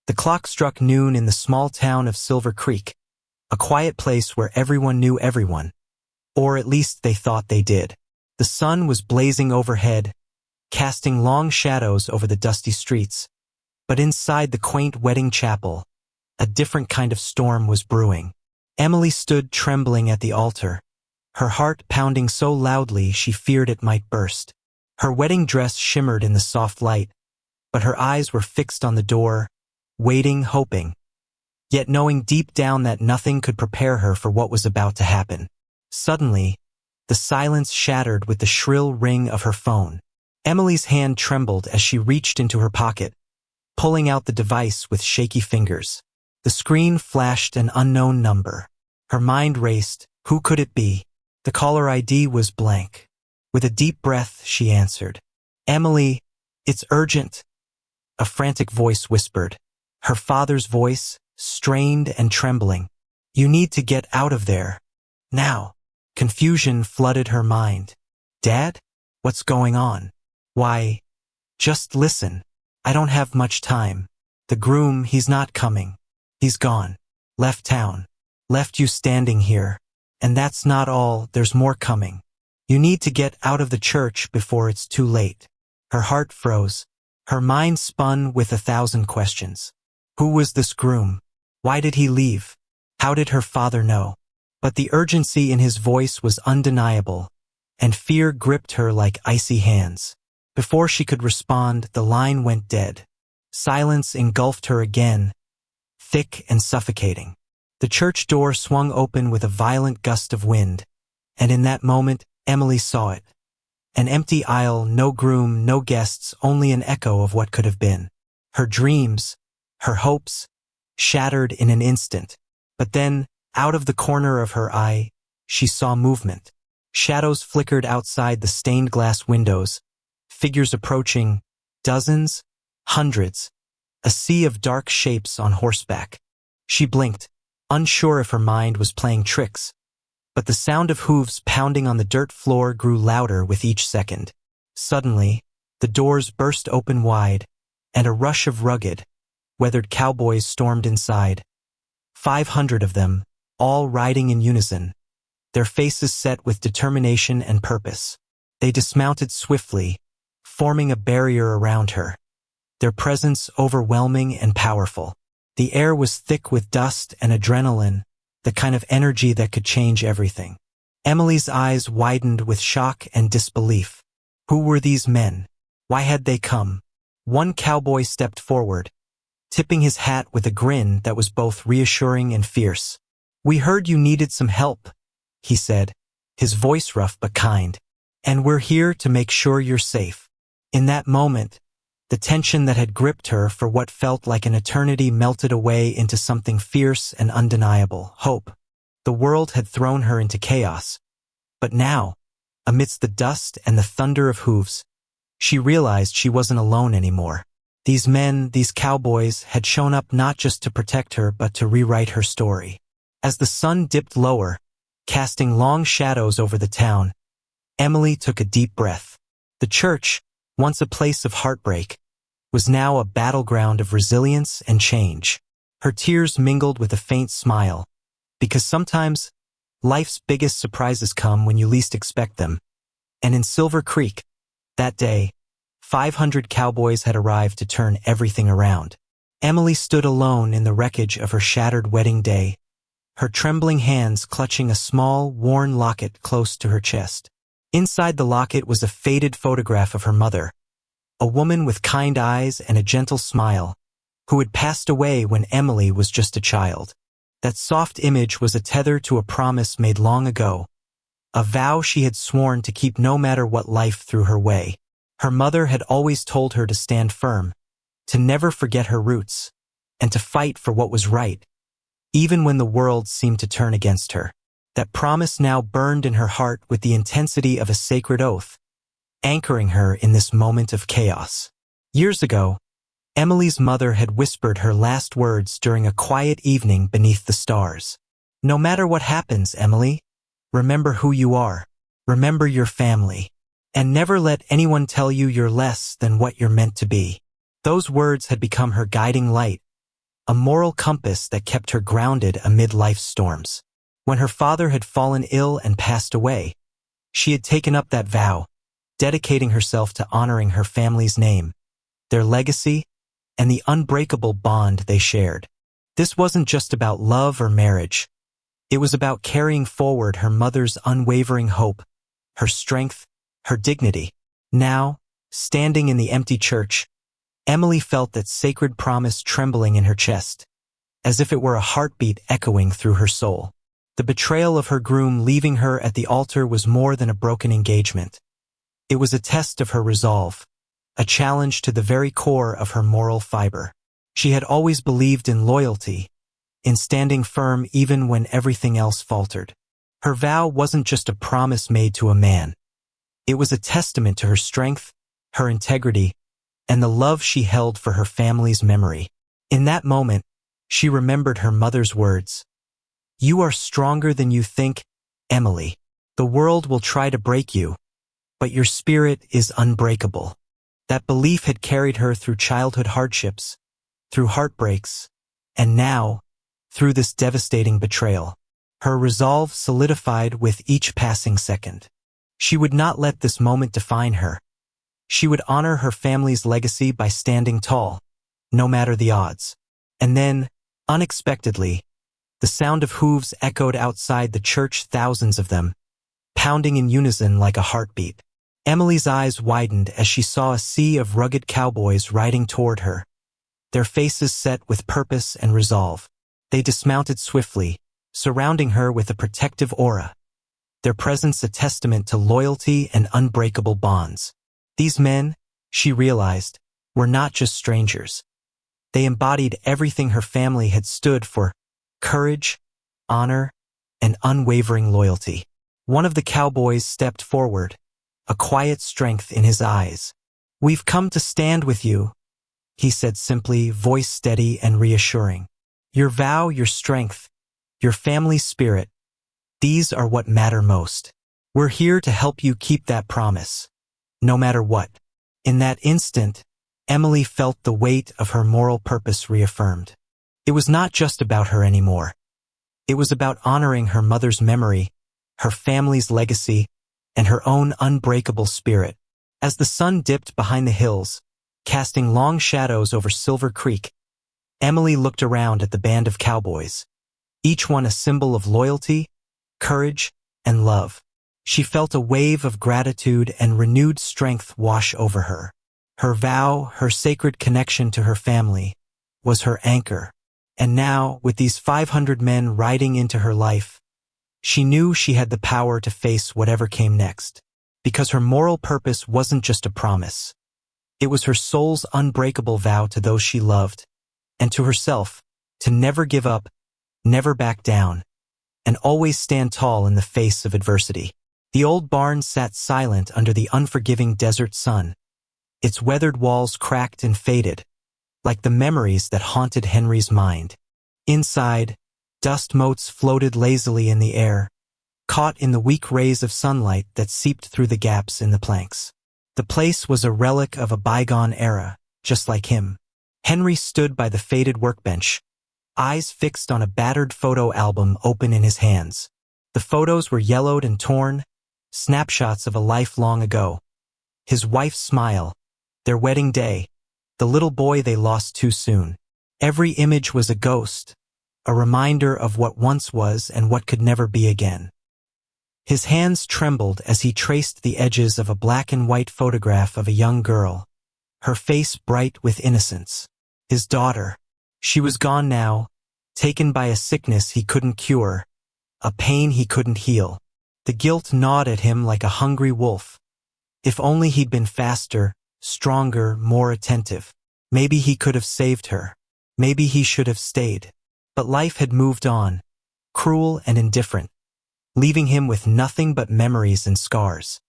The clock struck noon in the small town of Silver Creek, a quiet place where everyone knew everyone, or at least they thought they did. The sun was blazing overhead, casting long shadows over the dusty streets, but inside the quaint wedding chapel, a different kind of storm was brewing. Emily stood trembling at the altar, her heart pounding so loudly she feared it might burst. Her wedding dress shimmered in the soft light, but her eyes were fixed on the door, waiting, hoping, yet knowing deep down that nothing could prepare her for what was about to happen. Suddenly, the silence shattered with the shrill ring of her phone. Emily's hand trembled as she reached into her pocket, pulling out the device with shaky fingers. The screen flashed an unknown number. Her mind raced. Who could it be? The caller ID was blank. With a deep breath, she answered. "Emily, it's urgent," a frantic voice whispered. Her father's voice, strained and trembling. "You need to get out of there. Now." Confusion flooded her mind. "Dad? What's going on?" "Why, just listen. I don't have much time. The groom, he's not coming. He's gone. Left town. Left you standing here. And that's not all, there's more coming. You need to get out of the church before it's too late." Her heart froze. Her mind spun with 1,000 questions. Who was this groom? Why did he leave? How did her father know? But the urgency in his voice was undeniable, and fear gripped her like icy hands. Before she could respond, the line went dead. Silence engulfed her again, thick and suffocating. The church door swung open with a violent gust of wind, and in that moment, Emily saw it. An empty aisle, no groom, no guests, only an echo of what could have been. Her dreams, her hopes, shattered in an instant. But then, out of the corner of her eye, she saw movement. Shadows flickered outside the stained glass windows, figures approaching, dozens, hundreds, a sea of dark shapes on horseback. She blinked, unsure if her mind was playing tricks, but the sound of hooves pounding on the dirt floor grew louder with each second. Suddenly, the doors burst open wide, and a rush of rugged, weathered cowboys stormed inside. 500 of them, all riding in unison, their faces set with determination and purpose. They dismounted swiftly, forming a barrier around her, their presence overwhelming and powerful. The air was thick with dust and adrenaline, the kind of energy that could change everything. Emily's eyes widened with shock and disbelief. Who were these men? Why had they come? One cowboy stepped forward, tipping his hat with a grin that was both reassuring and fierce. "We heard you needed some help," he said, his voice rough but kind. "And we're here to make sure you're safe." In that moment, the tension that had gripped her for what felt like an eternity melted away into something fierce and undeniable, hope. The world had thrown her into chaos. But now, amidst the dust and the thunder of hooves, she realized she wasn't alone anymore. These men, these cowboys, had shown up not just to protect her but to rewrite her story. As the sun dipped lower, casting long shadows over the town, Emily took a deep breath. The church, once a place of heartbreak, was now a battleground of resilience and change. Her tears mingled with a faint smile, because sometimes life's biggest surprises come when you least expect them. And in Silver Creek, that day, 500 cowboys had arrived to turn everything around. Emily stood alone in the wreckage of her shattered wedding day, her trembling hands clutching a small, worn locket close to her chest. Inside the locket was a faded photograph of her mother, a woman with kind eyes and a gentle smile, who had passed away when Emily was just a child. That soft image was a tether to a promise made long ago, a vow she had sworn to keep no matter what life threw her way. Her mother had always told her to stand firm, to never forget her roots, and to fight for what was right, even when the world seemed to turn against her. That promise now burned in her heart with the intensity of a sacred oath, anchoring her in this moment of chaos. Years ago, Emily's mother had whispered her last words during a quiet evening beneath the stars. "No matter what happens, Emily, remember who you are. Remember your family. And never let anyone tell you you're less than what you're meant to be." Those words had become her guiding light, a moral compass that kept her grounded amid life's storms. When her father had fallen ill and passed away, she had taken up that vow, dedicating herself to honoring her family's name, their legacy, and the unbreakable bond they shared. This wasn't just about love or marriage. It was about carrying forward her mother's unwavering hope, her strength, her dignity. Now, standing in the empty church, Emily felt that sacred promise trembling in her chest, as if it were a heartbeat echoing through her soul. The betrayal of her groom leaving her at the altar was more than a broken engagement. It was a test of her resolve, a challenge to the very core of her moral fiber. She had always believed in loyalty, in standing firm even when everything else faltered. Her vow wasn't just a promise made to a man. It was a testament to her strength, her integrity, and the love she held for her family's memory. In that moment, she remembered her mother's words. "You are stronger than you think, Emily. The world will try to break you, but your spirit is unbreakable." That belief had carried her through childhood hardships, through heartbreaks, and now, through this devastating betrayal. Her resolve solidified with each passing second. She would not let this moment define her. She would honor her family's legacy by standing tall, no matter the odds. And then, unexpectedly, the sound of hooves echoed outside the church, thousands of them, pounding in unison like a heartbeat. Emily's eyes widened as she saw a sea of rugged cowboys riding toward her, their faces set with purpose and resolve. They dismounted swiftly, surrounding her with a protective aura, their presence a testament to loyalty and unbreakable bonds. These men, she realized, were not just strangers. They embodied everything her family had stood for: courage, honor, and unwavering loyalty. One of the cowboys stepped forward, a quiet strength in his eyes. "We've come to stand with you," he said simply, voice steady and reassuring. "Your vow, your strength, your family spirit, these are what matter most. We're here to help you keep that promise, no matter what." In that instant, Emily felt the weight of her moral purpose reaffirmed. It was not just about her anymore. It was about honoring her mother's memory, her family's legacy, and her own unbreakable spirit. As the sun dipped behind the hills, casting long shadows over Silver Creek, Emily looked around at the band of cowboys, each one a symbol of loyalty, courage, and love. She felt a wave of gratitude and renewed strength wash over her. Her vow, her sacred connection to her family, was her anchor. And now, with these 500 men riding into her life, she knew she had the power to face whatever came next. Because her moral purpose wasn't just a promise. It was her soul's unbreakable vow to those she loved, and to herself, to never give up, never back down, and always stand tall in the face of adversity. The old barn sat silent under the unforgiving desert sun, its weathered walls cracked and faded, like the memories that haunted Henry's mind. Inside, dust motes floated lazily in the air, caught in the weak rays of sunlight that seeped through the gaps in the planks. The place was a relic of a bygone era, just like him. Henry stood by the faded workbench, eyes fixed on a battered photo album open in his hands. The photos were yellowed and torn, snapshots of a life long ago. His wife's smile, their wedding day, the little boy they lost too soon. Every image was a ghost, a reminder of what once was and what could never be again. His hands trembled as he traced the edges of a black and white photograph of a young girl, her face bright with innocence. His daughter. She was gone now, taken by a sickness he couldn't cure, a pain he couldn't heal. The guilt gnawed at him like a hungry wolf. If only he'd been faster, stronger, more attentive. Maybe he could have saved her. Maybe he should have stayed. But life had moved on, cruel and indifferent, leaving him with nothing but memories and scars.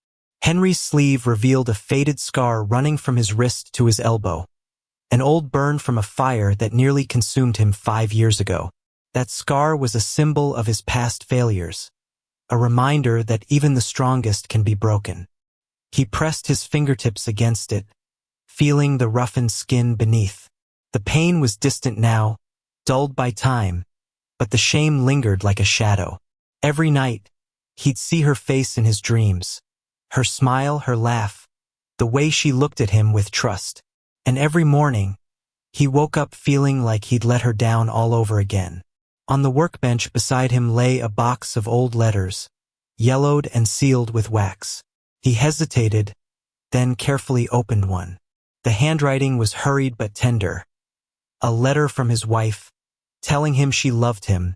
Henry's sleeve revealed a faded scar running from his wrist to his elbow, an old burn from a fire that nearly consumed him 5 years ago. That scar was a symbol of his past failures, a reminder that even the strongest can be broken. He pressed his fingertips against it, feeling the roughened skin beneath. The pain was distant now, dulled by time, but the shame lingered like a shadow. Every night, he'd see her face in his dreams, her smile, her laugh, the way she looked at him with trust. And every morning, he woke up feeling like he'd let her down all over again. On the workbench beside him lay a box of old letters, yellowed and sealed with wax. He hesitated, then carefully opened one. The handwriting was hurried but tender. A letter from his wife, telling him she loved him,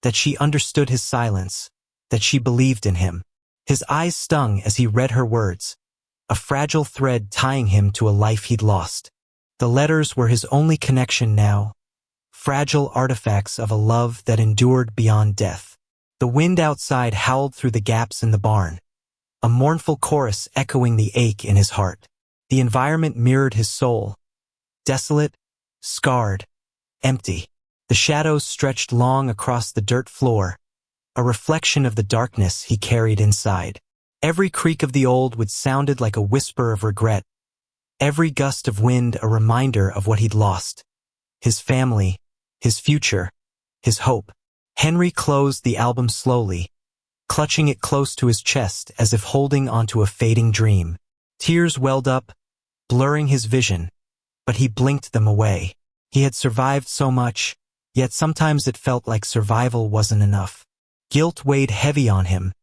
that she understood his silence, that she believed in him. His eyes stung as he read her words, a fragile thread tying him to a life he'd lost. The letters were his only connection now, fragile artifacts of a love that endured beyond death. The wind outside howled through the gaps in the barn, a mournful chorus echoing the ache in his heart. The environment mirrored his soul, desolate, scarred, empty. The shadows stretched long across the dirt floor, a reflection of the darkness he carried inside. Every creak of the old wood sounded like a whisper of regret, every gust of wind a reminder of what he'd lost. His family, his future, his hope. Henry closed the album slowly, clutching it close to his chest as if holding onto a fading dream. Tears welled up, blurring his vision, but he blinked them away. He had survived so much, yet sometimes it felt like survival wasn't enough. Guilt weighed heavy on him,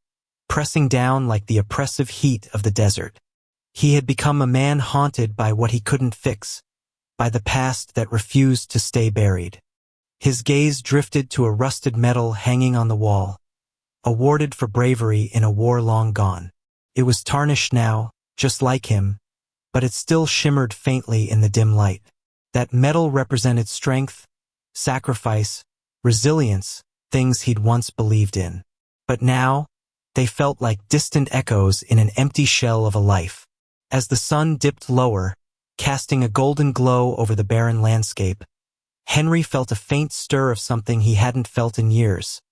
pressing down like the oppressive heat of the desert. He had become a man haunted by what he couldn't fix, by the past that refused to stay buried. His gaze drifted to a rusted medal hanging on the wall, awarded for bravery in a war long gone. It was tarnished now, just like him, but it still shimmered faintly in the dim light. That medal represented strength, sacrifice, resilience, things he'd once believed in. But now, they felt like distant echoes in an empty shell of a life. As the sun dipped lower, casting a golden glow over the barren landscape, Henry felt a faint stir of something he hadn't felt in years.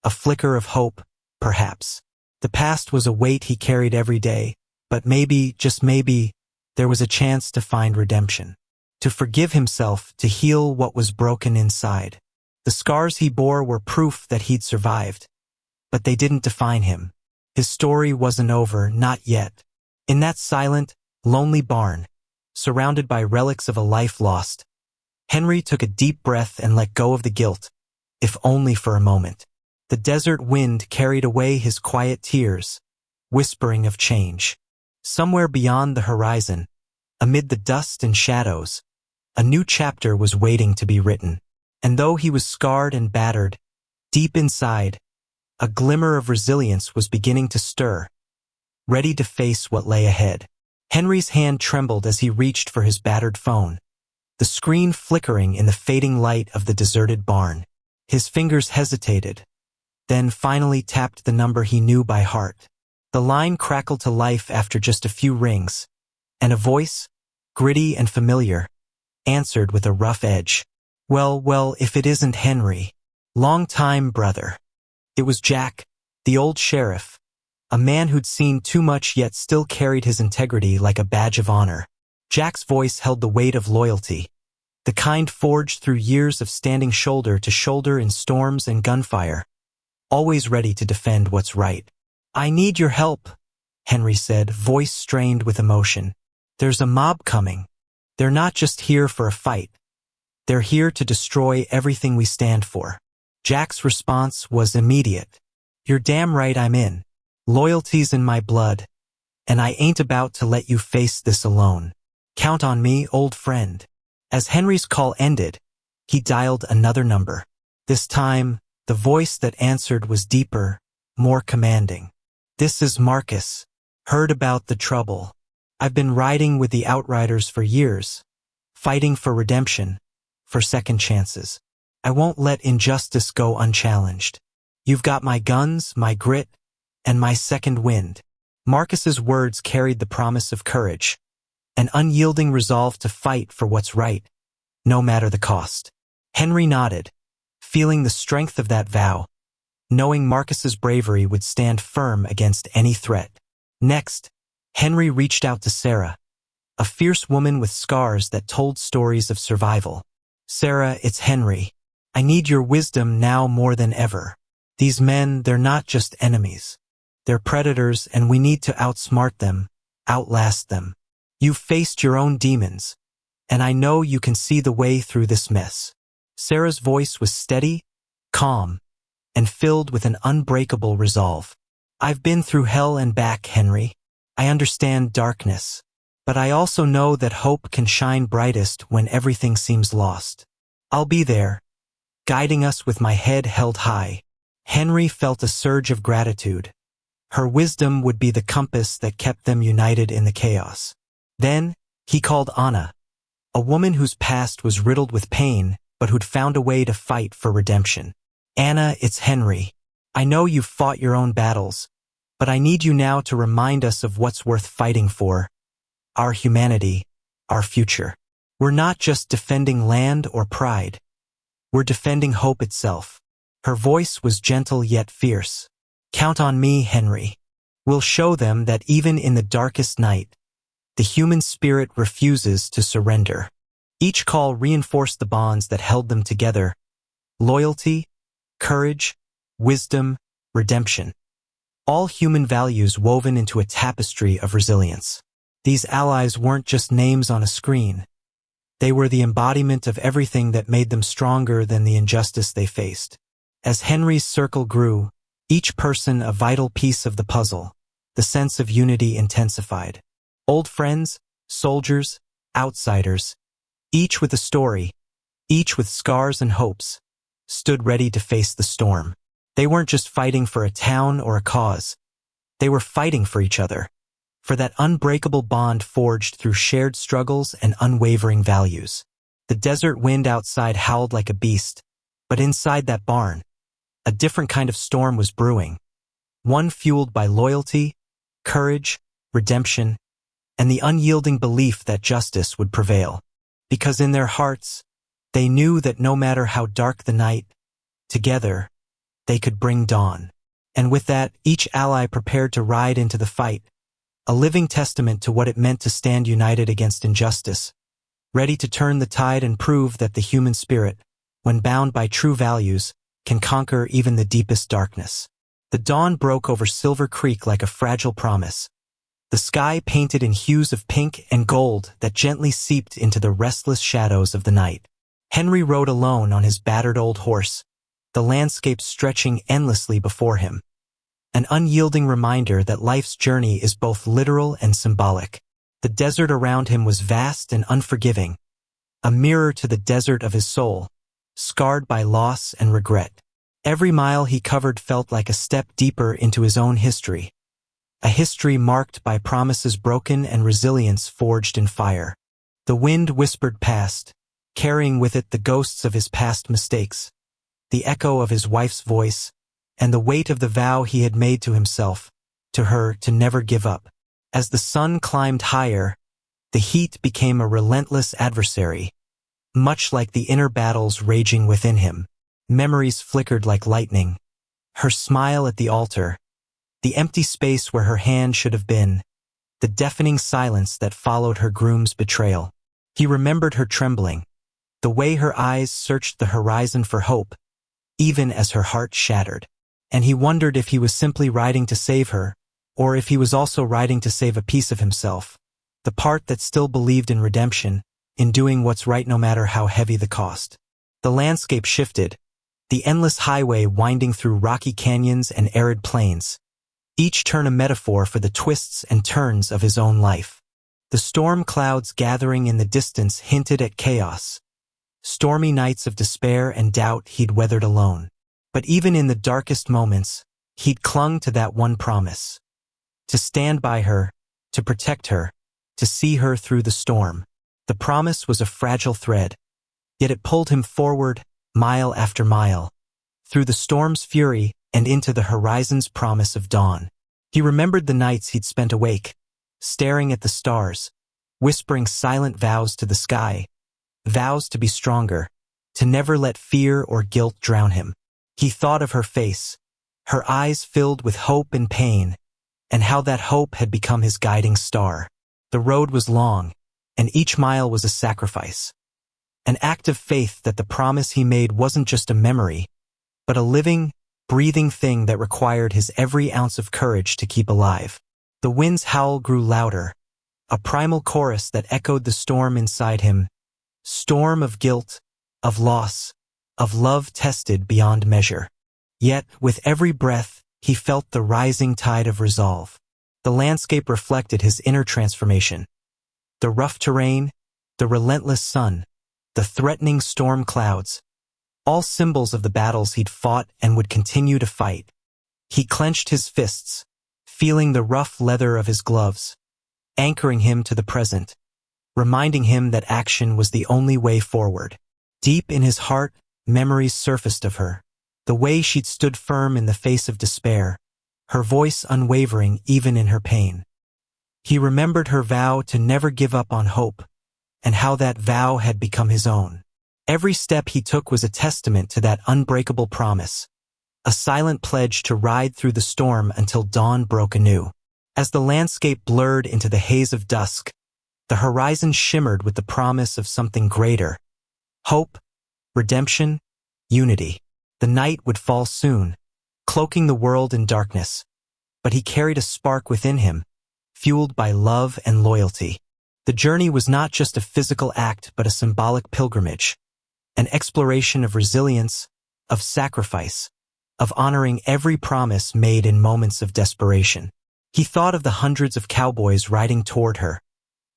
A flicker of hope, perhaps. The past was a weight he carried every day, but maybe, just maybe, there was a chance to find redemption. To forgive himself, to heal what was broken inside. The scars he bore were proof that he'd survived, but they didn't define him. His story wasn't over, not yet. In that silent, lonely barn, surrounded by relics of a life lost, Henry took a deep breath and let go of the guilt, if only for a moment. The desert wind carried away his quiet tears, whispering of change. Somewhere beyond the horizon, amid the dust and shadows, a new chapter was waiting to be written. And though he was scarred and battered, deep inside, a glimmer of resilience was beginning to stir, ready to face what lay ahead. Henry's hand trembled as he reached for his battered phone, the screen flickering in the fading light of the deserted barn. His fingers hesitated, then finally tapped the number he knew by heart. The line crackled to life after just a few rings, and a voice, gritty and familiar, answered with a rough edge. Well, if it isn't Henry. Long time, brother. It was Jack, the old sheriff, a man who'd seen too much yet still carried his integrity like a badge of honor. Jack's voice held the weight of loyalty, the kind forged through years of standing shoulder to shoulder in storms and gunfire, always ready to defend what's right. I need your help, Henry said, voice strained with emotion. There's a mob coming. They're not just here for a fight. They're here to destroy everything we stand for. Jack's response was immediate. You're damn right I'm in. Loyalty's in my blood, and I ain't about to let you face this alone. Count on me, old friend. As Henry's call ended, he dialed another number. This time, the voice that answered was deeper, more commanding. This is Marcus. Heard about the trouble. I've been riding with the Outriders for years, fighting for redemption, for second chances. I won't let injustice go unchallenged. You've got my guns, my grit, and my second wind. Marcus's words carried the promise of courage, an unyielding resolve to fight for what's right, no matter the cost. Henry nodded, feeling the strength of that vow, knowing Marcus's bravery would stand firm against any threat. Next, Henry reached out to Sarah, a fierce woman with scars that told stories of survival. Sarah, it's Henry. I need your wisdom now more than ever. These men, they're not just enemies. They're predators, and we need to outsmart them, outlast them. You've faced your own demons, and I know you can see the way through this mess." Sarah's voice was steady, calm, and filled with an unbreakable resolve. "I've been through hell and back, Henry. I understand darkness, but I also know that hope can shine brightest when everything seems lost. I'll be there, guiding us with my head held high." Henry felt a surge of gratitude. Her wisdom would be the compass that kept them united in the chaos. Then, he called Anna, a woman whose past was riddled with pain, but who'd found a way to fight for redemption. "Anna, it's Henry. I know you've fought your own battles, but I need you now to remind us of what's worth fighting for. Our humanity, our future. We're not just defending land or pride. We're defending hope itself." Her voice was gentle yet fierce. "Count on me, Henry. We'll show them that even in the darkest night, the human spirit refuses to surrender." Each call reinforced the bonds that held them together: loyalty, courage, wisdom, redemption. All human values woven into a tapestry of resilience. These allies weren't just names on a screen. They were the embodiment of everything that made them stronger than the injustice they faced. As Henry's circle grew, each person a vital piece of the puzzle, the sense of unity intensified. Old friends, soldiers, outsiders, each with a story, each with scars and hopes, stood ready to face the storm. They weren't just fighting for a town or a cause. They were fighting for each other, for that unbreakable bond forged through shared struggles and unwavering values. The desert wind outside howled like a beast, but inside that barn, a different kind of storm was brewing, one fueled by loyalty, courage, redemption, and the unyielding belief that justice would prevail. Because in their hearts, they knew that no matter how dark the night, together, they could bring dawn. And with that, each ally prepared to ride into the fight, a living testament to what it meant to stand united against injustice, ready to turn the tide and prove that the human spirit, when bound by true values, can conquer even the deepest darkness. The dawn broke over Silver Creek like a fragile promise, the sky painted in hues of pink and gold that gently seeped into the restless shadows of the night. Henry rode alone on his battered old horse, the landscape stretching endlessly before him, an unyielding reminder that life's journey is both literal and symbolic. The desert around him was vast and unforgiving, a mirror to the desert of his soul, scarred by loss and regret. Every mile he covered felt like a step deeper into his own history, a history marked by promises broken and resilience forged in fire. The wind whispered past, carrying with it the ghosts of his past mistakes, the echo of his wife's voice, and the weight of the vow he had made to himself, to her, to never give up. As the sun climbed higher, the heat became a relentless adversary, much like the inner battles raging within him. Memories flickered like lightning. Her smile at the altar, the empty space where her hand should have been, the deafening silence that followed her groom's betrayal. He remembered her trembling, the way her eyes searched the horizon for hope, even as her heart shattered. And he wondered if he was simply riding to save her, or if he was also riding to save a piece of himself, the part that still believed in redemption, in doing what's right no matter how heavy the cost. The landscape shifted, the endless highway winding through rocky canyons and arid plains, each turn a metaphor for the twists and turns of his own life. The storm clouds gathering in the distance hinted at chaos, stormy nights of despair and doubt he'd weathered alone. But even in the darkest moments, he'd clung to that one promise: to stand by her, to protect her, to see her through the storm. The promise was a fragile thread, yet it pulled him forward, mile after mile, through the storm's fury and into the horizon's promise of dawn. He remembered the nights he'd spent awake, staring at the stars, whispering silent vows to the sky, vows to be stronger, to never let fear or guilt drown him. He thought of her face, her eyes filled with hope and pain, and how that hope had become his guiding star. The road was long, and each mile was a sacrifice. an act of faith that the promise he made wasn't just a memory, but a living, breathing thing that required his every ounce of courage to keep alive. The wind's howl grew louder, a primal chorus that echoed the storm inside him, storm of guilt, of loss, of love tested beyond measure. Yet, with every breath, he felt the rising tide of resolve. The landscape reflected his inner transformation. The rough terrain, the relentless sun, the threatening storm clouds, all symbols of the battles he'd fought and would continue to fight. He clenched his fists, feeling the rough leather of his gloves, anchoring him to the present, reminding him that action was the only way forward. Deep in his heart, memories surfaced of her, the way she'd stood firm in the face of despair, her voice unwavering even in her pain. He remembered her vow to never give up on hope, and how that vow had become his own. Every step he took was a testament to that unbreakable promise, a silent pledge to ride through the storm until dawn broke anew. As the landscape blurred into the haze of dusk, the horizon shimmered with the promise of something greater. Hope, redemption, unity. The night would fall soon, cloaking the world in darkness, but he carried a spark within him, fueled by love and loyalty. The journey was not just a physical act but a symbolic pilgrimage, an exploration of resilience, of sacrifice, of honoring every promise made in moments of desperation. He thought of the hundreds of cowboys riding toward her,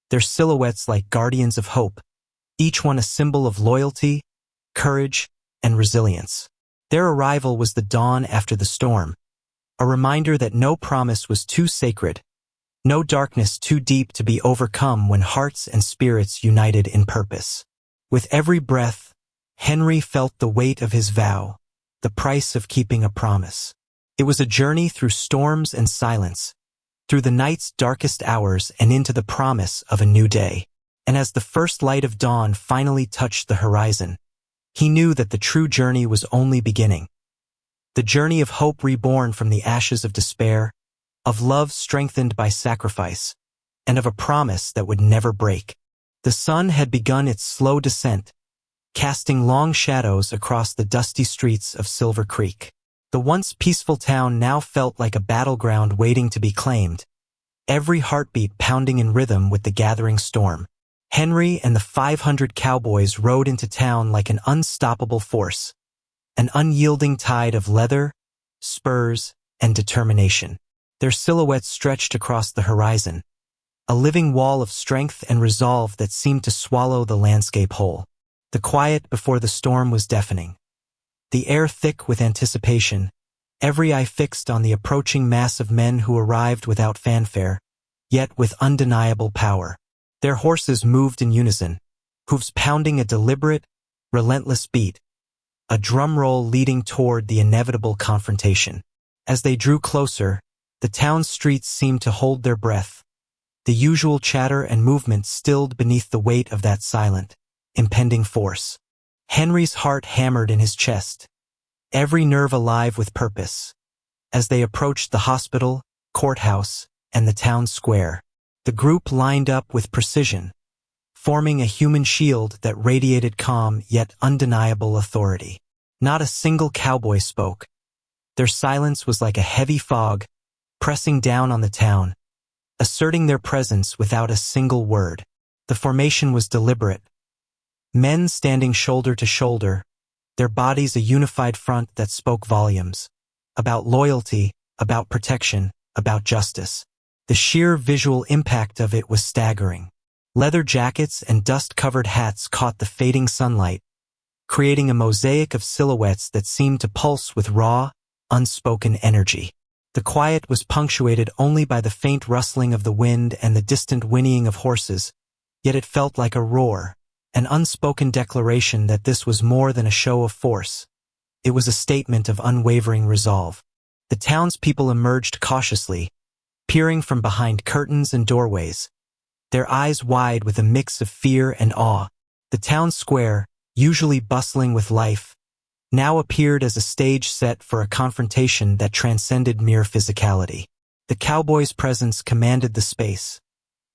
their silhouettes like guardians of hope, each one a symbol of loyalty, courage, and resilience. Their arrival was the dawn after the storm, a reminder that no promise was too sacred, no darkness too deep to be overcome when hearts and spirits united in purpose. With every breath, Henry felt the weight of his vow, the price of keeping a promise. It was a journey through storms and silence, through the night's darkest hours and into the promise of a new day. And as the first light of dawn finally touched the horizon, he knew that the true journey was only beginning. The journey of hope reborn from the ashes of despair, of love strengthened by sacrifice, and of a promise that would never break. The sun had begun its slow descent, casting long shadows across the dusty streets of Silver Creek. The once peaceful town now felt like a battleground waiting to be claimed, every heartbeat pounding in rhythm with the gathering storm. Henry and the 500 cowboys rode into town like an unstoppable force, an unyielding tide of leather, spurs, and determination. Their silhouettes stretched across the horizon, a living wall of strength and resolve that seemed to swallow the landscape whole. The quiet before the storm was deafening, the air thick with anticipation, every eye fixed on the approaching mass of men who arrived without fanfare, yet with undeniable power. Their horses moved in unison, hooves pounding a deliberate, relentless beat, a drum roll leading toward the inevitable confrontation. As they drew closer, the town's streets seemed to hold their breath, the usual chatter and movement stilled beneath the weight of that silent, impending force. Henry's heart hammered in his chest, every nerve alive with purpose. As they approached the hospital, courthouse, and the town square, the group lined up with precision, forming a human shield that radiated calm yet undeniable authority. Not a single cowboy spoke. Their silence was like a heavy fog, pressing down on the town, asserting their presence without a single word. The formation was deliberate. Men standing shoulder to shoulder, their bodies a unified front that spoke volumes, about loyalty, about protection, about justice. The sheer visual impact of it was staggering. Leather jackets and dust-covered hats caught the fading sunlight, creating a mosaic of silhouettes that seemed to pulse with raw, unspoken energy. The quiet was punctuated only by the faint rustling of the wind and the distant whinnying of horses, yet it felt like a roar, an unspoken declaration that this was more than a show of force. It was a statement of unwavering resolve. The townspeople emerged cautiously, peering from behind curtains and doorways, their eyes wide with a mix of fear and awe. The town square, usually bustling with life, now appeared as a stage set for a confrontation that transcended mere physicality. The cowboys' presence commanded the space,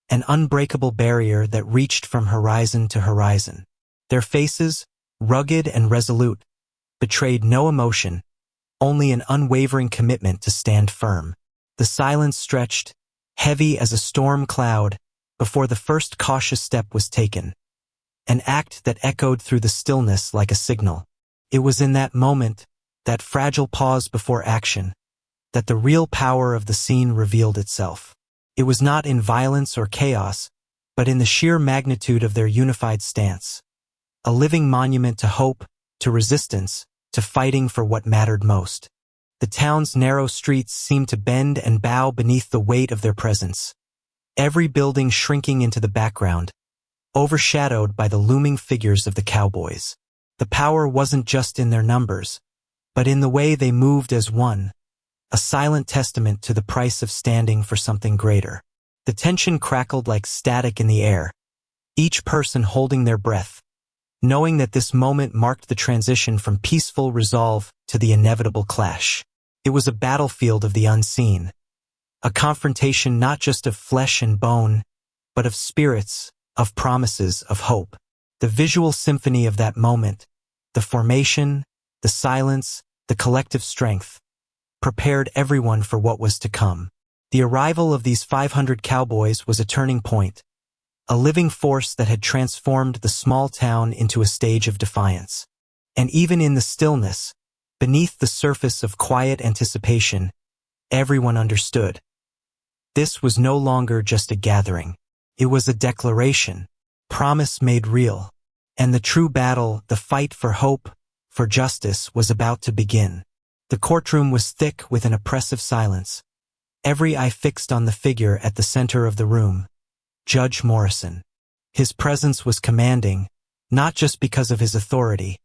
an unbreakable barrier that reached from horizon to horizon. Their faces, rugged and resolute, betrayed no emotion, only an unwavering commitment to stand firm. The silence stretched, heavy as a storm cloud, before the first cautious step was taken. An act that echoed through the stillness like a signal. It was in that moment, that fragile pause before action, that the real power of the scene revealed itself. It was not in violence or chaos, but in the sheer magnitude of their unified stance. A living monument to hope, to resistance, to fighting for what mattered most. The town's narrow streets seemed to bend and bow beneath the weight of their presence. Every building shrinking into the background, overshadowed by the looming figures of the Cowboys. The power wasn't just in their numbers, but in the way they moved as one, a silent testament to the price of standing for something greater. The tension crackled like static in the air, each person holding their breath, knowing that this moment marked the transition from peaceful resolve to the inevitable clash. It was a battlefield of the unseen, a confrontation not just of flesh and bone, but of spirits, of promises, of hope. The visual symphony of that moment, the formation, the silence, the collective strength, prepared everyone for what was to come. The arrival of these 500 cowboys was a turning point, a living force that had transformed the small town into a stage of defiance. And even in the stillness, beneath the surface of quiet anticipation, everyone understood. This was no longer just a gathering. It was a declaration, promise made real. And the true battle, the fight for hope, for justice, was about to begin. The courtroom was thick with an oppressive silence, every eye fixed on the figure at the center of the room, Judge Morrison. His presence was commanding, not just because of his authority,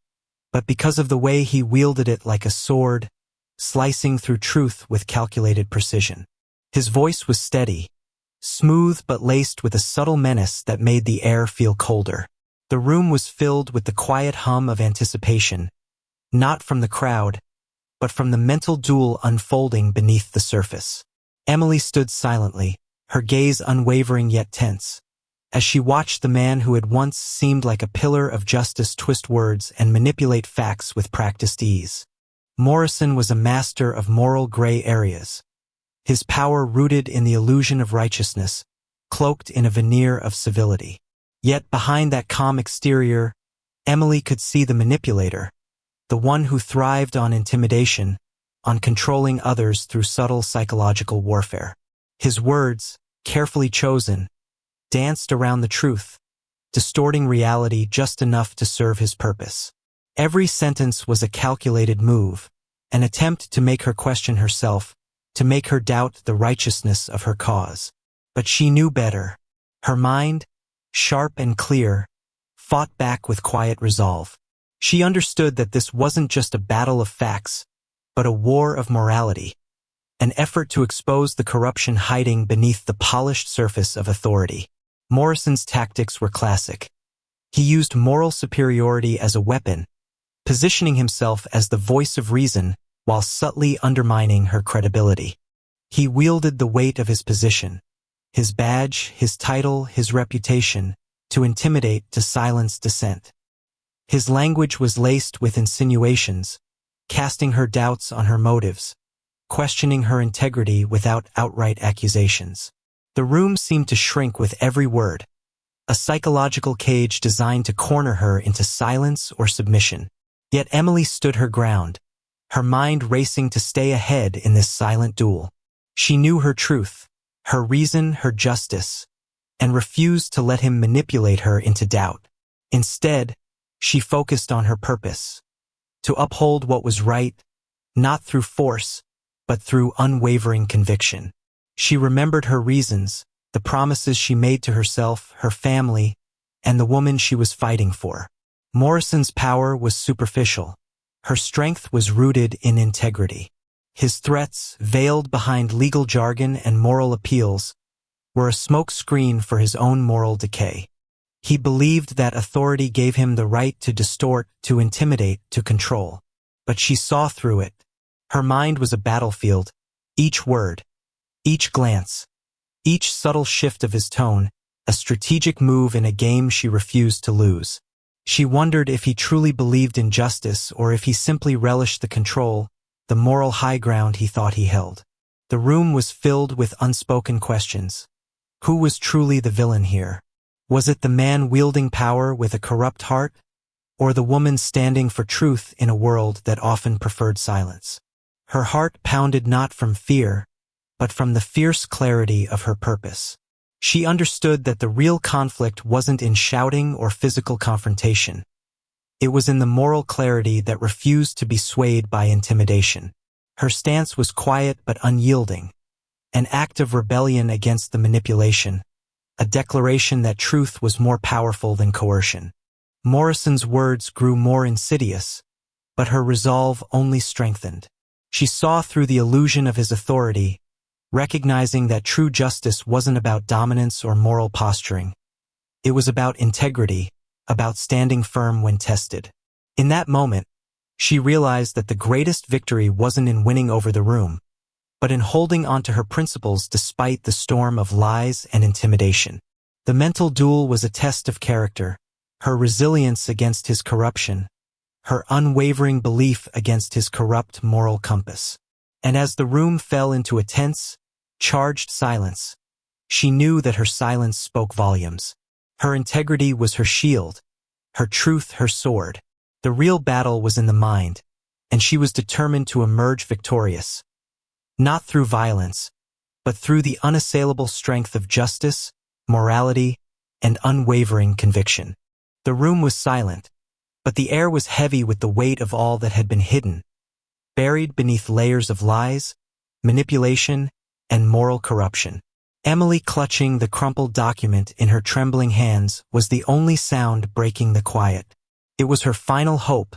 but because of the way he wielded it like a sword, slicing through truth with calculated precision. His voice was steady, smooth but laced with a subtle menace that made the air feel colder. The room was filled with the quiet hum of anticipation, not from the crowd, but from the mental duel unfolding beneath the surface. Emily stood silently, her gaze unwavering yet tense, as she watched the man who had once seemed like a pillar of justice twist words and manipulate facts with practiced ease. Morrison was a master of moral gray areas, his power rooted in the illusion of righteousness, cloaked in a veneer of civility. Yet behind that calm exterior, Emily could see the manipulator, the one who thrived on intimidation, on controlling others through subtle psychological warfare. His words, carefully chosen, danced around the truth, distorting reality just enough to serve his purpose. Every sentence was a calculated move, an attempt to make her question herself, to make her doubt the righteousness of her cause. But she knew better. Her mind, sharp and clear, fought back with quiet resolve. She understood that this wasn't just a battle of facts, but a war of morality, an effort to expose the corruption hiding beneath the polished surface of authority. Morrison's tactics were classic. He used moral superiority as a weapon, positioning himself as the voice of reason while subtly undermining her credibility. He wielded the weight of his position, his badge, his title, his reputation, to intimidate, to silence dissent. His language was laced with insinuations, casting her doubts on her motives, questioning her integrity without outright accusations. The room seemed to shrink with every word, a psychological cage designed to corner her into silence or submission. Yet Emily stood her ground, her mind racing to stay ahead in this silent duel. She knew her truth, her reason, her justice, and refused to let him manipulate her into doubt. Instead, she focused on her purpose, to uphold what was right, not through force, but through unwavering conviction. She remembered her reasons, the promises she made to herself, her family, and the woman she was fighting for. Morrison's power was superficial. Her strength was rooted in integrity. His threats, veiled behind legal jargon and moral appeals, were a smokescreen for his own moral decay. He believed that authority gave him the right to distort, to intimidate, to control. But she saw through it. Her mind was a battlefield. Each word, each glance, each subtle shift of his tone, a strategic move in a game she refused to lose. She wondered if he truly believed in justice or if he simply relished the control, the moral high ground he thought he held. The room was filled with unspoken questions. Who was truly the villain here? Was it the man wielding power with a corrupt heart, or the woman standing for truth in a world that often preferred silence? Her heart pounded not from fear, but from the fierce clarity of her purpose. She understood that the real conflict wasn't in shouting or physical confrontation. It was in the moral clarity that refused to be swayed by intimidation. Her stance was quiet but unyielding, an act of rebellion against the manipulation, a declaration that truth was more powerful than coercion. Morrison's words grew more insidious, but her resolve only strengthened. She saw through the illusion of his authority, recognizing that true justice wasn't about dominance or moral posturing. It was about integrity, about standing firm when tested. In that moment, she realized that the greatest victory wasn't in winning over the room, but in holding onto her principles despite the storm of lies and intimidation. The mental duel was a test of character, her resilience against his corruption, her unwavering belief against his corrupt moral compass. And as the room fell into a tense, charged silence, she knew that her silence spoke volumes. Her integrity was her shield, her truth her sword. The real battle was in the mind, and she was determined to emerge victorious. Not through violence, but through the unassailable strength of justice, morality, and unwavering conviction. The room was silent, but the air was heavy with the weight of all that had been hidden, buried beneath layers of lies, manipulation, and moral corruption. Emily, clutching the crumpled document in her trembling hands, was the only sound breaking the quiet. It was her final hope,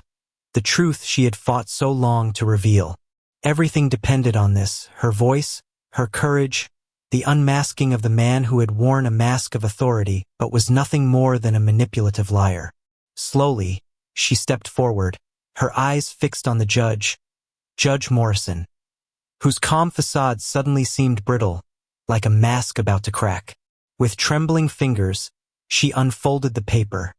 the truth she had fought so long to reveal. Everything depended on this, her voice, her courage, the unmasking of the man who had worn a mask of authority but was nothing more than a manipulative liar. Slowly, she stepped forward, her eyes fixed on the judge, Judge Morrison, whose calm facade suddenly seemed brittle, like a mask about to crack. With trembling fingers, she unfolded the paper,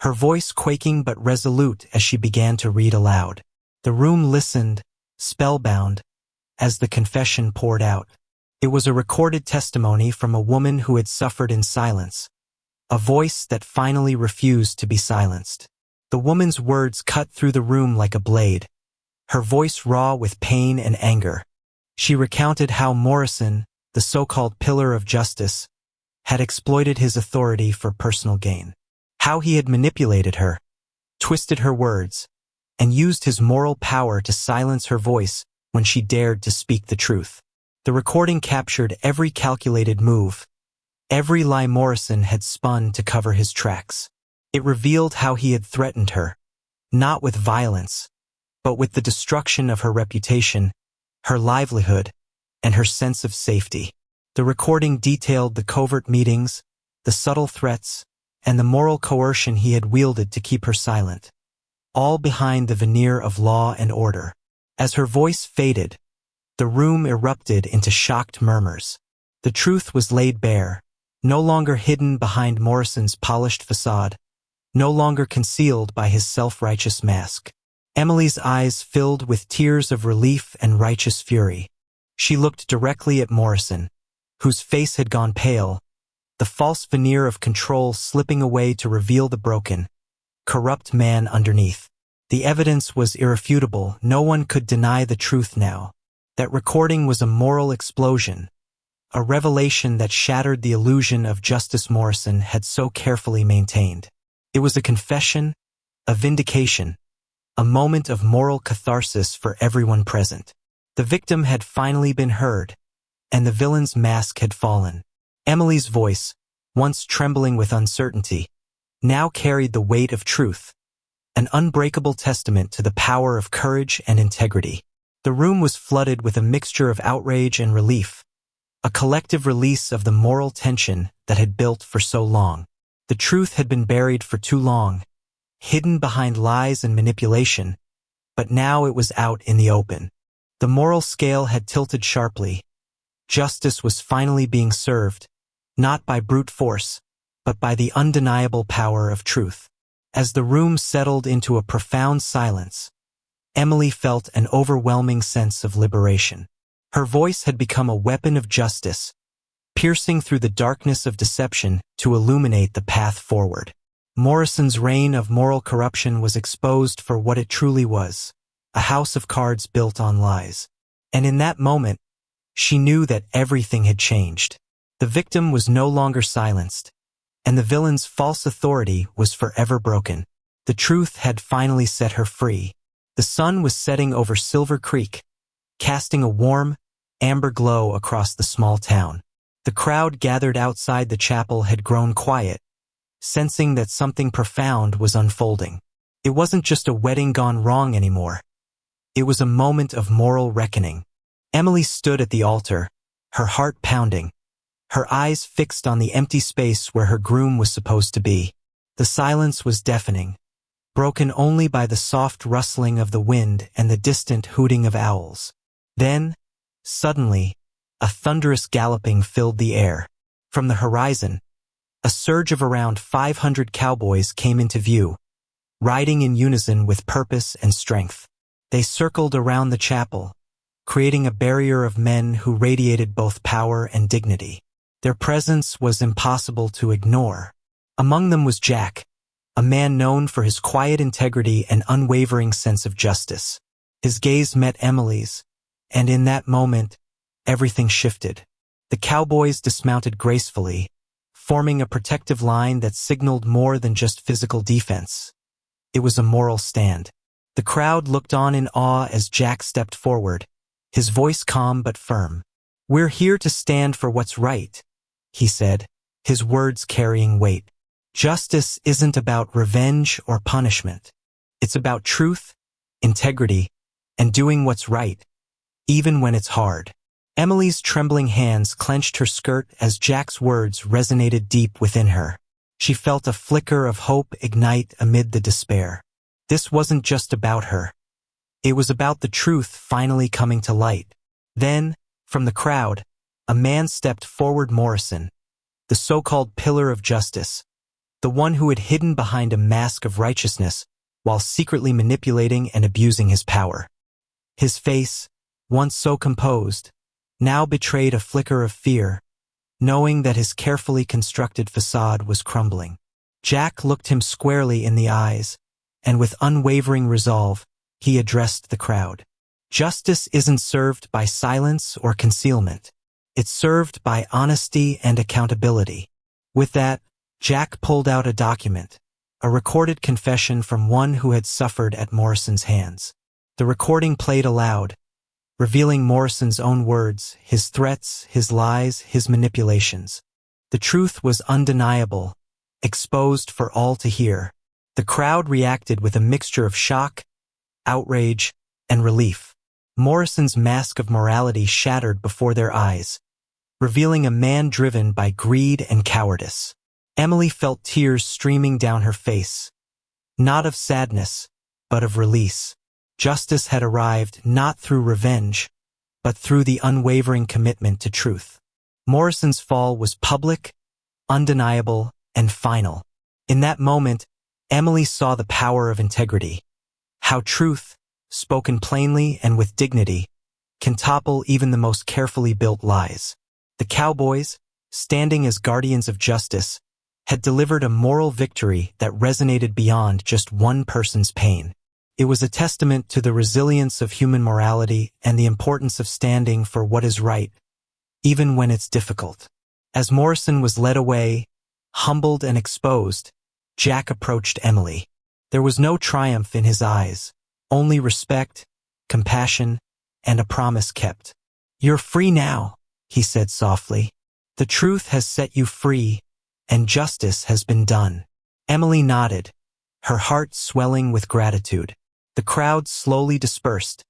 her voice quaking but resolute as she began to read aloud. The room listened, spellbound, as the confession poured out. It was a recorded testimony from a woman who had suffered in silence, a voice that finally refused to be silenced. The woman's words cut through the room like a blade, her voice raw with pain and anger. She recounted how Morrison, the so-called pillar of justice, had exploited his authority for personal gain. How he had manipulated her, twisted her words, and used his moral power to silence her voice when she dared to speak the truth. The recording captured every calculated move, every lie Morrison had spun to cover his tracks. It revealed how he had threatened her, not with violence, but with the destruction of her reputation, her livelihood, and her sense of safety. The recording detailed the covert meetings, the subtle threats, and the moral coercion he had wielded to keep her silent, all behind the veneer of law and order. As her voice faded, the room erupted into shocked murmurs. The truth was laid bare, no longer hidden behind Morrison's polished facade, no longer concealed by his self-righteous mask. Emily's eyes filled with tears of relief and righteous fury. She looked directly at Morrison, whose face had gone pale, the false veneer of control slipping away to reveal the broken, corrupt man underneath. The evidence was irrefutable. No one could deny the truth now. That recording was a moral explosion, a revelation that shattered the illusion of justice Morrison had so carefully maintained. It was a confession, a vindication, a moment of moral catharsis for everyone present. The victim had finally been heard, and the villain's mask had fallen. Emily's voice, once trembling with uncertainty, now carried the weight of truth, an unbreakable testament to the power of courage and integrity. The room was flooded with a mixture of outrage and relief, a collective release of the moral tension that had built for so long. The truth had been buried for too long, hidden behind lies and manipulation, but now it was out in the open. The moral scale had tilted sharply. Justice was finally being served, not by brute force, but by the undeniable power of truth. As the room settled into a profound silence, Emily felt an overwhelming sense of liberation. Her voice had become a weapon of justice, piercing through the darkness of deception to illuminate the path forward. Morrison's reign of moral corruption was exposed for what it truly was, a house of cards built on lies. And in that moment, she knew that everything had changed. The victim was no longer silenced, and the villain's false authority was forever broken. The truth had finally set her free. The sun was setting over Silver Creek, casting a warm, amber glow across the small town. The crowd gathered outside the chapel had grown quiet, sensing that something profound was unfolding. It wasn't just a wedding gone wrong anymore. It was a moment of moral reckoning. Emily stood at the altar, her heart pounding, her eyes fixed on the empty space where her groom was supposed to be. The silence was deafening, broken only by the soft rustling of the wind and the distant hooting of owls. Then, suddenly, a thunderous galloping filled the air. From the horizon, a surge of around 500 cowboys came into view, riding in unison with purpose and strength. They circled around the chapel, creating a barrier of men who radiated both power and dignity. Their presence was impossible to ignore. Among them was Jack, a man known for his quiet integrity and unwavering sense of justice. His gaze met Emily's, and in that moment, everything shifted. The cowboys dismounted gracefully, forming a protective line that signaled more than just physical defense. It was a moral stand. The crowd looked on in awe as Jack stepped forward, his voice calm but firm. "We're here to stand for what's right," he said, his words carrying weight. "Justice isn't about revenge or punishment. It's about truth, integrity, and doing what's right, even when it's hard." Emily's trembling hands clenched her skirt as Jack's words resonated deep within her. She felt a flicker of hope ignite amid the despair. This wasn't just about her. It was about the truth finally coming to light. Then, from the crowd, a man stepped forward. Morrison, the so-called pillar of justice, the one who had hidden behind a mask of righteousness while secretly manipulating and abusing his power. His face, once so composed, now betrayed a flicker of fear, knowing that his carefully constructed facade was crumbling. Jack looked him squarely in the eyes, and with unwavering resolve, he addressed the crowd. "Justice isn't served by silence or concealment. It's served by honesty and accountability." With that, Jack pulled out a document, a recorded confession from one who had suffered at Morrison's hands. The recording played aloud, revealing Morrison's own words, his threats, his lies, his manipulations. The truth was undeniable, exposed for all to hear. The crowd reacted with a mixture of shock, outrage, and relief. Morrison's mask of morality shattered before their eyes, revealing a man driven by greed and cowardice. Emily felt tears streaming down her face, not of sadness, but of release. Justice had arrived not through revenge, but through the unwavering commitment to truth. Morrison's fall was public, undeniable, and final. In that moment, Emily saw the power of integrity, how truth, spoken plainly and with dignity, can topple even the most carefully built lies. The Cowboys, standing as guardians of justice, had delivered a moral victory that resonated beyond just one person's pain. It was a testament to the resilience of human morality and the importance of standing for what is right, even when it's difficult. As Morrison was led away, humbled and exposed, Jack approached Emily. There was no triumph in his eyes, only respect, compassion, and a promise kept. "You're free now," he said softly. "The truth has set you free, and justice has been done." Emily nodded, her heart swelling with gratitude. The crowd slowly dispersed,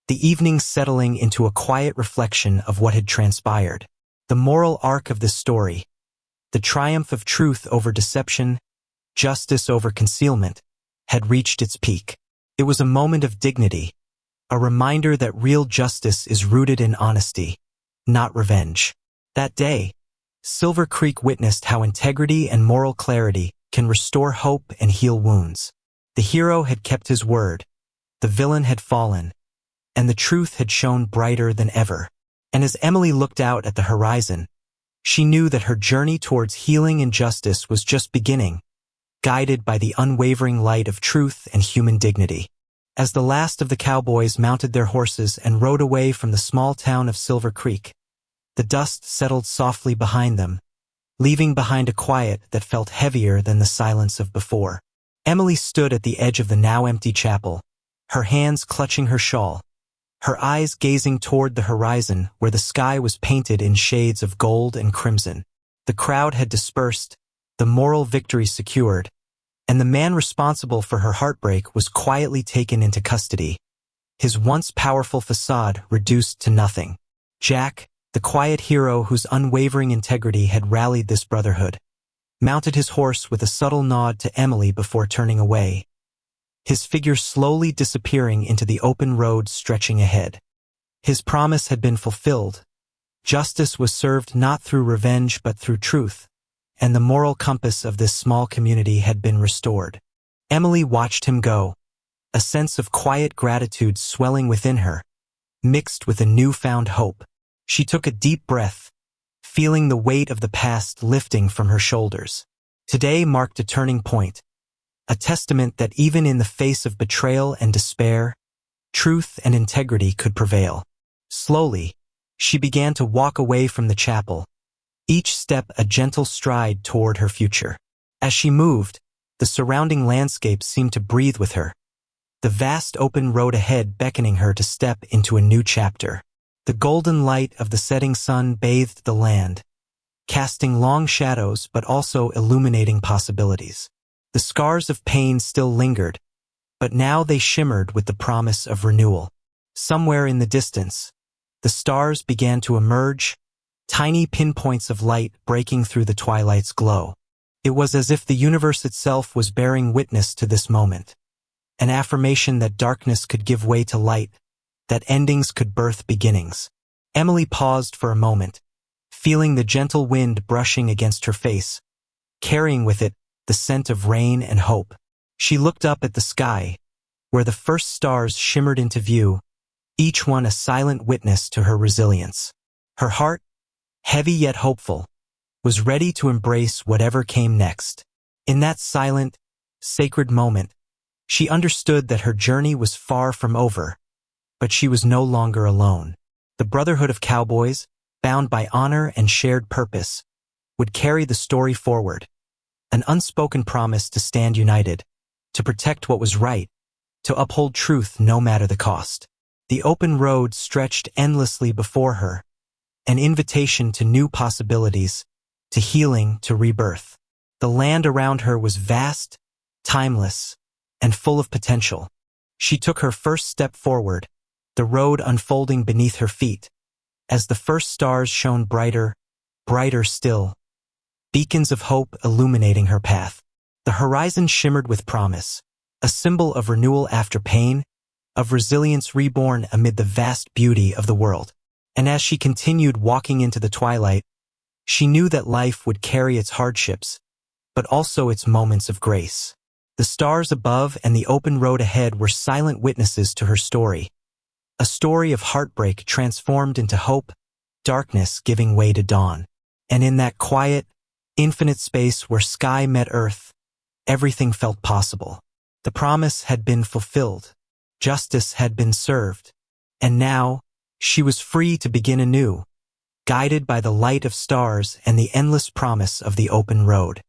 the evening settling into a quiet reflection of what had transpired. The moral arc of this story, the triumph of truth over deception, justice over concealment, had reached its peak. It was a moment of dignity, a reminder that real justice is rooted in honesty, not revenge. That day, Silver Creek witnessed how integrity and moral clarity can restore hope and heal wounds. The hero had kept his word, the villain had fallen, and the truth had shone brighter than ever. And as Emily looked out at the horizon, she knew that her journey towards healing and justice was just beginning, guided by the unwavering light of truth and human dignity. As the last of the cowboys mounted their horses and rode away from the small town of Silver Creek, the dust settled softly behind them, leaving behind a quiet that felt heavier than the silence of before. Emily stood at the edge of the now empty chapel, her hands clutching her shawl, her eyes gazing toward the horizon where the sky was painted in shades of gold and crimson. The crowd had dispersed, the moral victory secured, and the man responsible for her heartbreak was quietly taken into custody, his once powerful facade reduced to nothing. Jack, the quiet hero whose unwavering integrity had rallied this brotherhood, mounted his horse with a subtle nod to Emily before turning away, his figure slowly disappearing into the open road stretching ahead. His promise had been fulfilled. Justice was served not through revenge but through truth, and the moral compass of this small community had been restored. Emily watched him go, a sense of quiet gratitude swelling within her, mixed with a newfound hope. She took a deep breath, feeling the weight of the past lifting from her shoulders. Today marked a turning point, a testament that even in the face of betrayal and despair, truth and integrity could prevail. Slowly, she began to walk away from the chapel, each step a gentle stride toward her future. As she moved, the surrounding landscape seemed to breathe with her, the vast open road ahead beckoning her to step into a new chapter. The golden light of the setting sun bathed the land, casting long shadows but also illuminating possibilities. The scars of pain still lingered, but now they shimmered with the promise of renewal. Somewhere in the distance, the stars began to emerge, tiny pinpoints of light breaking through the twilight's glow. It was as if the universe itself was bearing witness to this moment, an affirmation that darkness could give way to light, that endings could birth beginnings. Emily paused for a moment, feeling the gentle wind brushing against her face, carrying with it the scent of rain and hope. She looked up at the sky, where the first stars shimmered into view, each one a silent witness to her resilience. Her heart, heavy yet hopeful, was ready to embrace whatever came next. In that silent, sacred moment, she understood that her journey was far from over, but she was no longer alone. The brotherhood of cowboys, bound by honor and shared purpose, would carry the story forward, an unspoken promise to stand united, to protect what was right, to uphold truth no matter the cost. The open road stretched endlessly before her, an invitation to new possibilities, to healing, to rebirth. The land around her was vast, timeless, and full of potential. She took her first step forward, the road unfolding beneath her feet, as the first stars shone brighter, brighter still, beacons of hope illuminating her path. The horizon shimmered with promise, a symbol of renewal after pain, of resilience reborn amid the vast beauty of the world. And as she continued walking into the twilight, she knew that life would carry its hardships, but also its moments of grace. The stars above and the open road ahead were silent witnesses to her story, a story of heartbreak transformed into hope, darkness giving way to dawn. And in that quiet, infinite space where sky met earth, everything felt possible. The promise had been fulfilled, justice had been served, and now she was free to begin anew, guided by the light of stars and the endless promise of the open road.